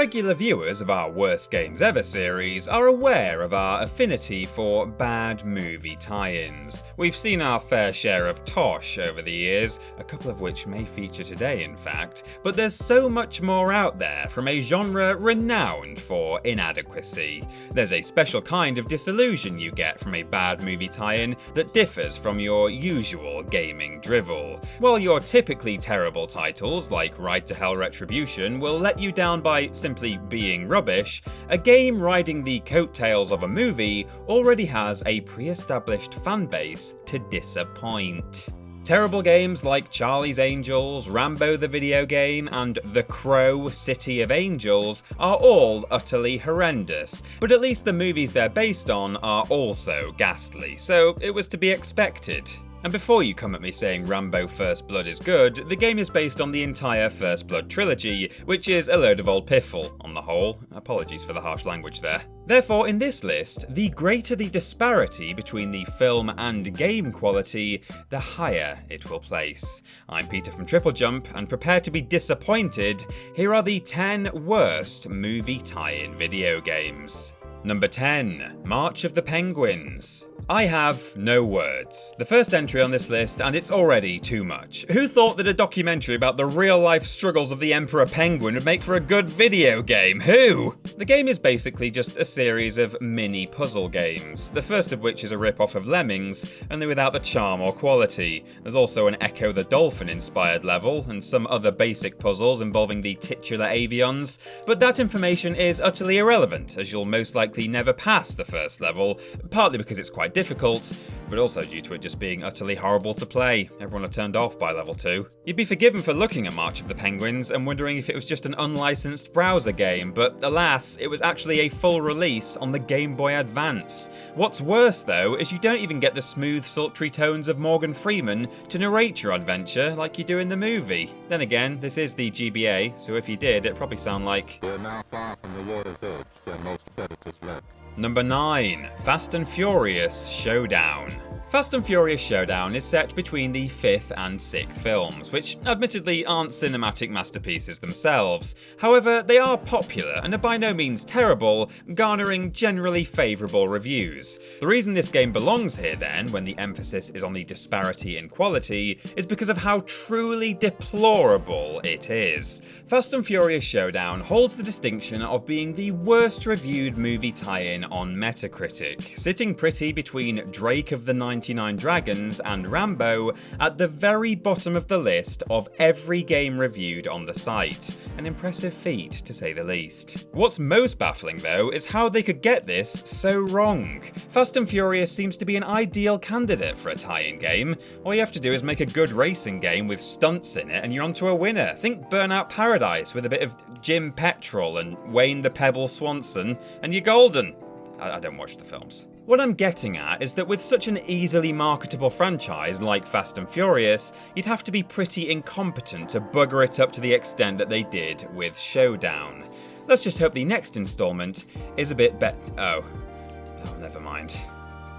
Regular viewers of our Worst Games Ever series are aware of our affinity for bad movie tie-ins. We've seen our fair share of tosh over the years, a couple of which may feature today in fact, but there's so much more out there from a genre renowned for inadequacy. There's a special kind of disillusion you get from a bad movie tie-in that differs from your usual gaming drivel. While your typically terrible titles like Ride to Hell Retribution will let you down by simply being rubbish, a game riding the coattails of a movie already has a pre-established fanbase to disappoint. Terrible games like Charlie's Angels, Rambo the video game, and The Crow City of Angels are all utterly horrendous, but at least the movies they're based on are also ghastly, so it was to be expected. And before you come at me saying Rambo First Blood is good, the game is based on the entire First Blood trilogy, which is a load of old piffle, on the whole. Apologies for the harsh language there. Therefore, in this list, the greater the disparity between the film and game quality, the higher it will place. I'm Peter from TripleJump, and prepare to be disappointed, here are the 10 worst movie tie-in video games. Number 10. March of the Penguins. I have no words. The first entry on this list, and it's already too much. Who thought that a documentary about the real-life struggles of the Emperor Penguin would make for a good video game? Who? The game is basically just a series of mini puzzle games, the first of which is a rip-off of Lemmings, only without the charm or quality. There's also an Echo the Dolphin-inspired level, and some other basic puzzles involving the titular avions, but that information is utterly irrelevant, as you'll most likely never pass the first level, partly because it's quite difficult, but also due to it just being utterly horrible to play. Everyone are turned off by level 2. You'd be forgiven for looking at March of the Penguins and wondering if it was just an unlicensed browser game, but alas, it was actually a full release on the Game Boy Advance. What's worse though, is you don't even get the smooth, sultry tones of Morgan Freeman to narrate your adventure like you do in the movie. Then again, this is the GBA, so if you did, it'd probably sound like... We're now far from the water's edge where most predators lurk. Number 9. Fast and Furious SHOWDOWN. Fast and Furious SHOWDOWN is set between the 5th and 6th films, which admittedly aren't cinematic masterpieces themselves. However, they are popular and are by no means terrible, garnering generally favourable reviews. The reason this game belongs here then, when the emphasis is on the disparity in quality, is because of how truly deplorable it is. Fast and Furious SHOWDOWN holds the distinction of being the worst reviewed movie tie-in on Metacritic, sitting pretty between Drake of the 99 Dragons and Rambo at the very bottom of the list of every game reviewed on the site. An impressive feat, to say the least. What's most baffling though is how they could get this so wrong. Fast and Furious seems to be an ideal candidate for a tie-in game. All you have to do is make a good racing game with stunts in it and you're onto a winner. Think Burnout Paradise with a bit of Jim Petrol and Wayne the Pebble Swanson and you're golden. I don't watch the films. What I'm getting at is that with such an easily marketable franchise like Fast and Furious, you'd have to be pretty incompetent to bugger it up to the extent that they did with SHOWDOWN. Let's just hope the next installment is a bit better. Oh, never mind.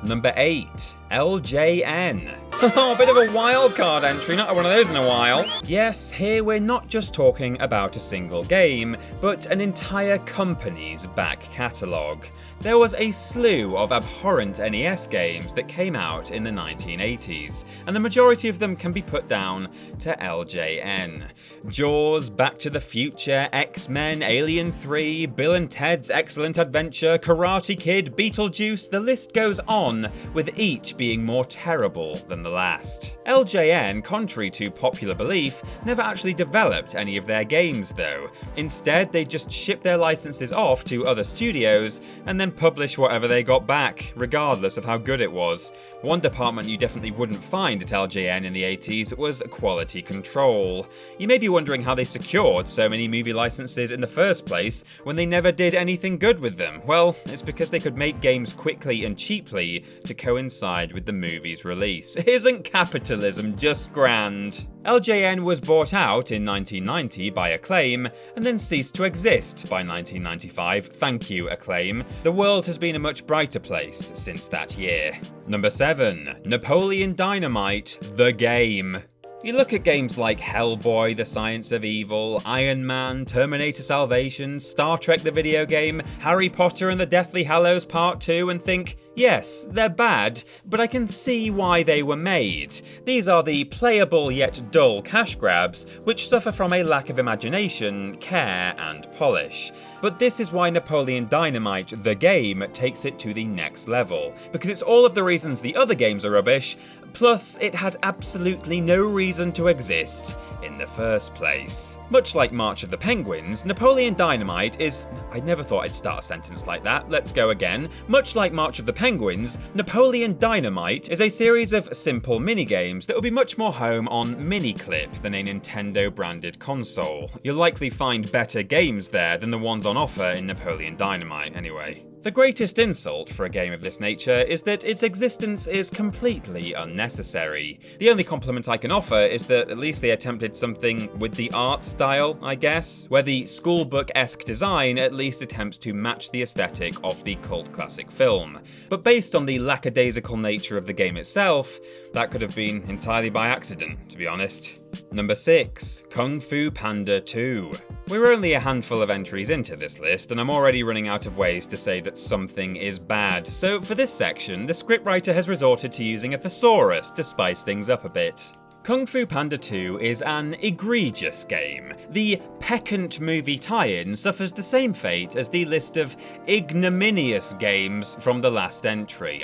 Number 8. LJN. A bit of a wildcard entry, not one of those in a while. Yes, here we're not just talking about a single game, but an entire company's back catalogue. There was a slew of abhorrent NES games that came out in the 1980s, and the majority of them can be put down to LJN. Jaws, Back to the Future, X-Men, Alien 3, Bill and Ted's Excellent Adventure, Karate Kid, Beetlejuice, the list goes on, with each being more terrible than the last. LJN, contrary to popular belief, never actually developed any of their games though. Instead, they just shipped their licenses off to other studios and then publish whatever they got back, regardless of how good it was. One department you definitely wouldn't find at LJN in the 80s was quality control. You may be wondering how they secured so many movie licenses in the first place when they never did anything good with them. Well, it's because they could make games quickly and cheaply to coincide with the movie's release. Isn't capitalism just grand? LJN was bought out in 1990 by Acclaim, and then ceased to exist by 1995. Thank you, Acclaim. The world has been a much brighter place since that year. Number 7. Napoleon Dynamite, the game. You look at games like Hellboy, The Science of Evil, Iron Man, Terminator Salvation, Star Trek the video game, Harry Potter and the Deathly Hallows Part 2 and think, yes, they're bad, but I can see why they were made. These are the playable yet dull cash grabs, which suffer from a lack of imagination, care, and polish. But this is why Napoleon Dynamite, the game, takes it to the next level, because it's all of the reasons the other games are rubbish, plus it had absolutely no reason to exist in the first place. Much like March of the Penguins, Napoleon Dynamite is... I never thought I'd start a sentence like that, let's go again. Much like March of the Penguins, Napoleon Dynamite is a series of simple minigames that will be much more home on Miniclip than a Nintendo-branded console. You'll likely find better games there than the ones on offer in Napoleon Dynamite, anyway. The greatest insult for a game of this nature is that its existence is completely unnecessary. The only compliment I can offer is that at least they attempted something with the art style, I guess, where the schoolbook-esque design at least attempts to match the aesthetic of the cult classic film. But based on the lackadaisical nature of the game itself, that could have been entirely by accident, to be honest. Number 6. Kung Fu Panda 2. We're only a handful of entries into this list, and I'm already running out of ways to say that something is bad, so for this section, the scriptwriter has resorted to using a thesaurus to spice things up a bit. Kung Fu Panda 2 is an egregious game. The peccant movie tie-in suffers the same fate as the list of ignominious games from the last entry.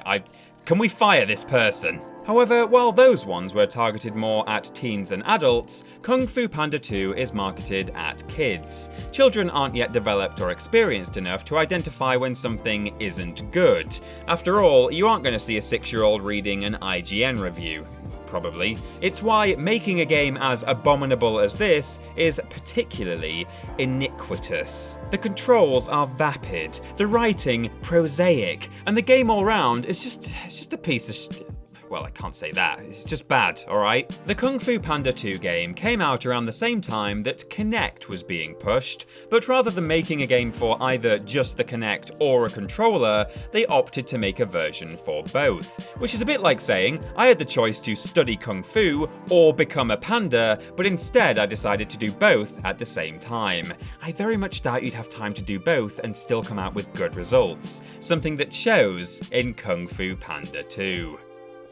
Can we fire this person? However, while those ones were targeted more at teens and adults, Kung Fu Panda 2 is marketed at kids. Children aren't yet developed or experienced enough to identify when something isn't good. After all, you aren't going to see a 6-year-old reading an IGN review. Probably. It's why making a game as abominable as this is particularly iniquitous. The controls are vapid, the writing prosaic, and the game all round is just a piece of well, I can't say that. It's just bad, alright? The Kung Fu Panda 2 game came out around the same time that Kinect was being pushed, but rather than making a game for either just the Kinect or a controller, they opted to make a version for both. Which is a bit like saying, I had the choice to study Kung Fu or become a panda, but instead I decided to do both at the same time. I very much doubt you'd have time to do both and still come out with good results. Something that shows in Kung Fu Panda 2.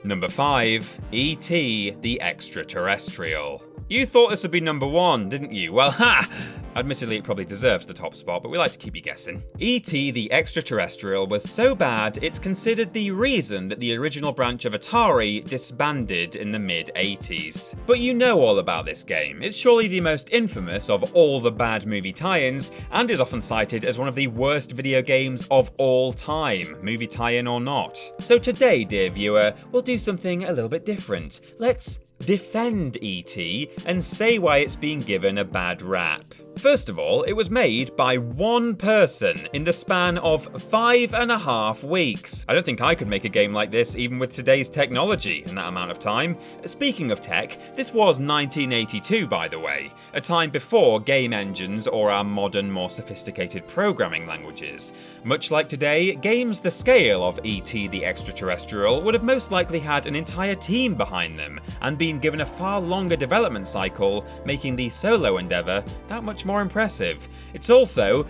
Number 5. E.T. the Extraterrestrial. You thought this would be number 1, didn't you? Well, ha! Admittedly, it probably deserves the top spot, but we like to keep you guessing. E.T. the Extraterrestrial was so bad, it's considered the reason that the original branch of Atari disbanded in the mid-80s. But you know all about this game. It's surely the most infamous of all the bad movie tie-ins, and is often cited as one of the worst video games of all time, movie tie-in or not. So today, dear viewer, we'll do something a little bit different. Let's defend E.T. and say why it's being given a bad rap. First of all, it was made by one person in the span of 5.5 weeks. I don't think I could make a game like this even with today's technology in that amount of time. Speaking of tech, this was 1982 by the way, a time before game engines or our modern, more sophisticated programming languages. Much like today, games the scale of E.T. the Extraterrestrial would have most likely had an entire team behind them and been given a far longer development cycle, making the solo endeavour that much more impressive. It's also...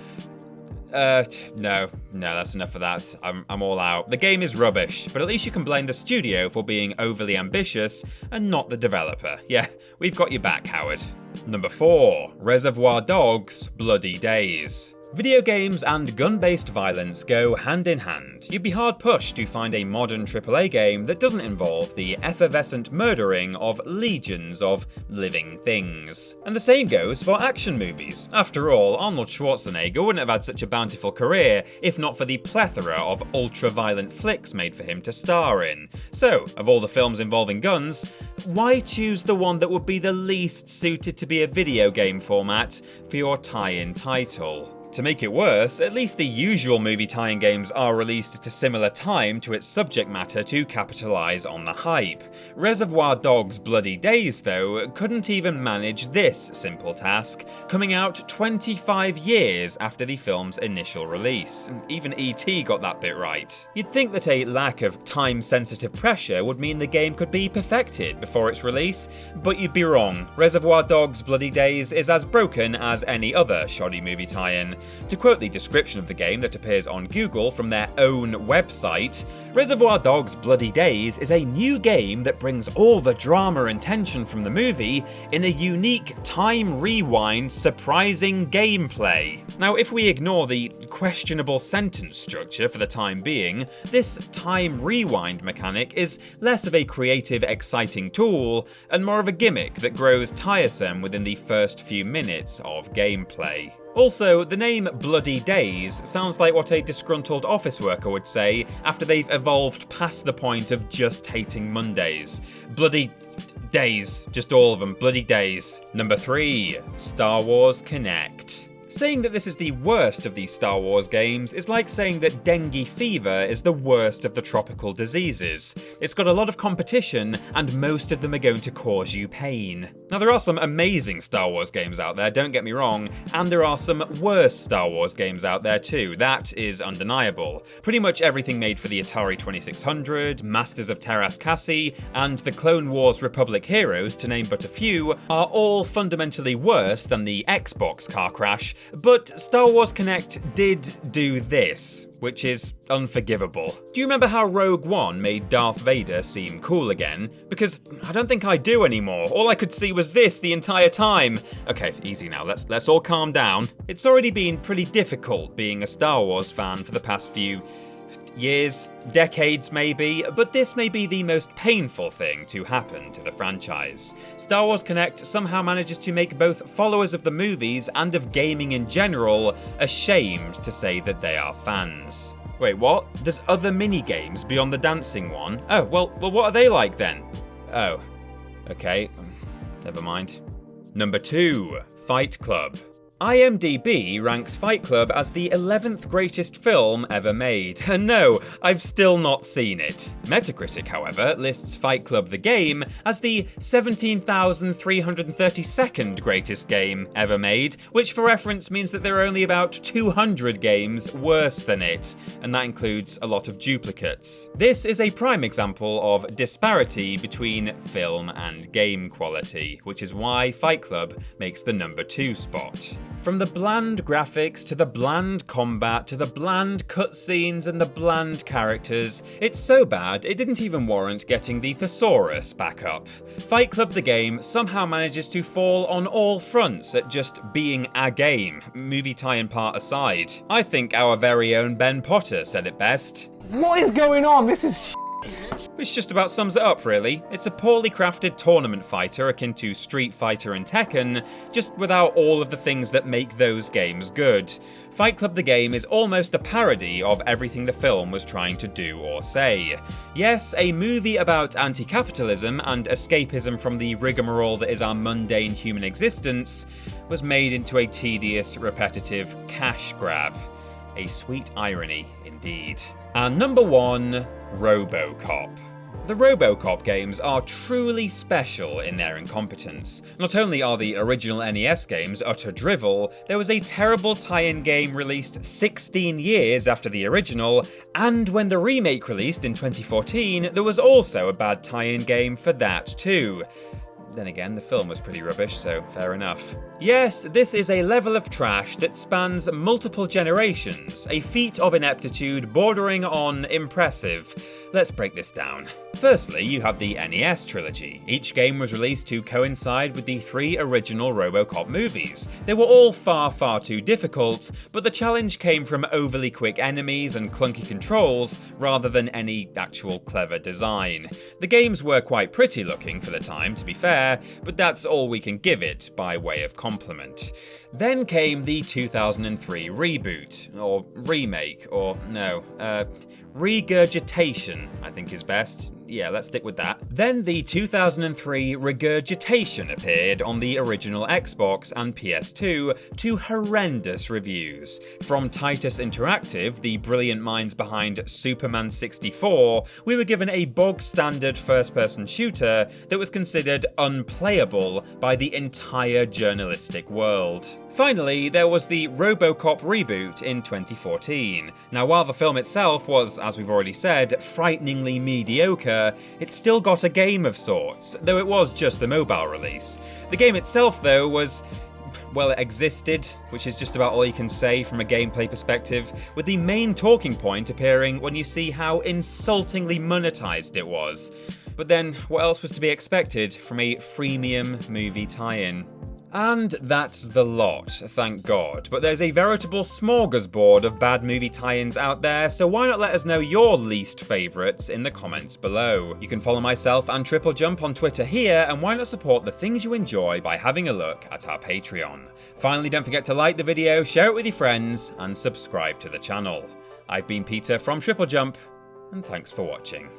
no, that's enough of that. I'm all out. The game is rubbish, but at least you can blame the studio for being overly ambitious and not the developer. Yeah, we've got your back, Howard. Number 4. Reservoir Dogs Bloody Days. Video games and gun-based violence go hand in hand. You'd be hard-pushed to find a modern AAA game that doesn't involve the effervescent murdering of legions of living things. And the same goes for action movies. After all, Arnold Schwarzenegger wouldn't have had such a bountiful career if not for the plethora of ultra-violent flicks made for him to star in. So, of all the films involving guns, why choose the one that would be the least suited to be a video game format for your tie-in title? To make it worse, at least the usual movie tie-in games are released at a similar time to its subject matter to capitalise on the hype. Reservoir Dogs' Bloody Days, though, couldn't even manage this simple task, coming out 25 years after the film's initial release. Even E.T. got that bit right. You'd think that a lack of time-sensitive pressure would mean the game could be perfected before its release, but you'd be wrong. Reservoir Dogs' Bloody Days is as broken as any other shoddy movie tie-in. To quote the description of the game that appears on Google from their own website, Reservoir Dogs' Bloody Days is a new game that brings all the drama and tension from the movie in a unique time rewind surprising gameplay. Now, if we ignore the questionable sentence structure for the time being, this time rewind mechanic is less of a creative, exciting tool and more of a gimmick that grows tiresome within the first few minutes of gameplay. Also, the name Bloody Days sounds like what a disgruntled office worker would say after they've evolved past the point of just hating Mondays. Bloody days. Just all of them. Bloody days. Number 3. Star Wars Kinect. Saying that this is the worst of these Star Wars games is like saying that dengue fever is the worst of the tropical diseases. It's got a lot of competition, and most of them are going to cause you pain. Now, there are some amazing Star Wars games out there, don't get me wrong, and there are some worse Star Wars games out there too. That is undeniable. Pretty much everything made for the Atari 2600, Masters of Terras and the Clone Wars Republic Heroes, to name but a few, are all fundamentally worse than the Xbox car crash. But Star Wars Kinect did do this, which is unforgivable. Do you remember how Rogue One made Darth Vader seem cool again? Because I don't think I do anymore. All I could see was this the entire time. Okay, easy now, let's all calm down. It's already been pretty difficult being a Star Wars fan for the past few years, decades maybe, but this may be the most painful thing to happen to the franchise. Star Wars Kinect somehow manages to make both followers of the movies and of gaming in general ashamed to say that they are fans. Wait, what? There's other mini-games beyond the dancing one? Oh, well, what are they like then? Oh, okay, never mind. Number 2, Fight Club. IMDb ranks Fight Club as the 11th greatest film ever made, and no, I've still not seen it. Metacritic, however, lists Fight Club the game as the 17,332nd greatest game ever made, which for reference means that there are only about 200 games worse than it, and that includes a lot of duplicates. This is a prime example of disparity between film and game quality, which is why Fight Club makes the number 2 spot. From the bland graphics to the bland combat to the bland cutscenes and the bland characters, it's so bad it didn't even warrant getting the thesaurus back up. Fight Club the game somehow manages to fall on all fronts at just being a game, movie tie-in part aside. I think our very own Ben Potter said it best. What is going on? This is Which just about sums it up, really. It's a poorly crafted tournament fighter akin to Street Fighter and Tekken, just without all of the things that make those games good. Fight Club the game is almost a parody of everything the film was trying to do or say. Yes, a movie about anti-capitalism and escapism from the rigmarole that is our mundane human existence was made into a tedious, repetitive cash grab. A sweet irony, indeed. And number 1, ROBOCOP. The ROBOCOP games are truly special in their incompetence. Not only are the original NES games utter drivel, there was a terrible tie-in game released 16 years after the original, and when the remake released in 2014, there was also a bad tie-in game for that too. Then again, the film was pretty rubbish, so fair enough. Yes, this is a level of trash that spans multiple generations, a feat of ineptitude bordering on impressive. Let's break this down. Firstly, you have the NES trilogy. Each game was released to coincide with the 3 original RoboCop movies. They were all far too difficult, but the challenge came from overly quick enemies and clunky controls, rather than any actual clever design. The games were quite pretty looking for the time, to be fair, but that's all we can give it by way of compliment. Then came the 2003 reboot, or remake, or no, regurgitation, I think is best. yeah, let's stick with that. Then the 2003 regurgitation appeared on the original Xbox and PS2 to horrendous reviews. From Titus Interactive, the brilliant minds behind Superman 64, we were given a bog-standard first-person shooter that was considered unplayable by the entire journalistic world. Finally, there was the ROBOCOP reboot in 2014. Now, while the film itself was, as we've already said, frighteningly mediocre, it still got a game of sorts, though it was just a mobile release. The game itself, though, was... well, it existed, which is just about all you can say from a gameplay perspective, with the main talking point appearing when you see how insultingly monetized it was. But then, what else was to be expected from a freemium movie tie-in? And that's the lot, thank God. But there's a veritable smorgasbord of bad movie tie-ins out there, so why not let us know your least favourites in the comments below. You can follow myself and TripleJump on Twitter here, and why not support the things you enjoy by having a look at our Patreon. Finally, don't forget to like the video, share it with your friends, and subscribe to the channel. I've been Peter from TripleJump, and thanks for watching.